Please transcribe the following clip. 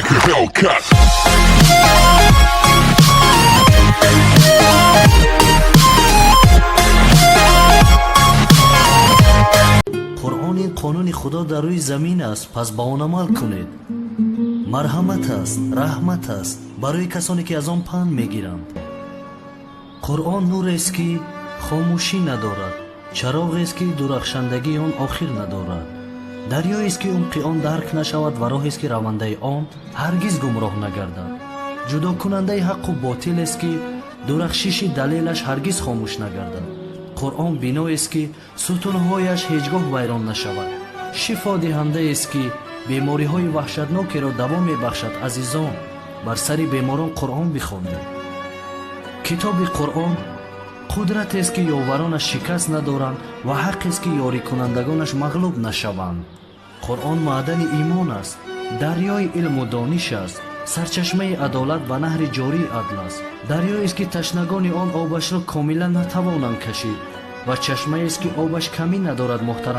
like a Hellcat. قرآن این قانون خدا در روی زمین است، پس با آن عمل کنید. مرحمت است، رحمت است برای کسانی که از آن پند میگیرند. قرآن نور است که خاموشی ندارد، چراغ است که درخشندگی آن آخر ندارد، دریایی است که عمق آن درک نشود و راهی است که رونده آن هرگز گمراه نگردد، جدا کننده حق و باطل است که درخشش دلیلش هرگز خاموش نگردد. قرآن بینایی است که ستونهایش هیچگاه ویران نشود، شفا دهنده است که بیماری های وحشتناکی را دوا میبخشد. عزیزان، بر سر بیماران قرآن بخوانید. کتاب قرآن قدرت است که یاورانش شکست ندارند و حق است که یاری کنندگانش مغلوب نشوند. قرآن معدن ایمان است، دریای علم و دانش است، سرچشمه عدالت و نهر جاری عدل است، دریایی است که تشنگان آن آبش را کاملا نتوانند کشید و چشمه است که آبش کمی ندارد. محترم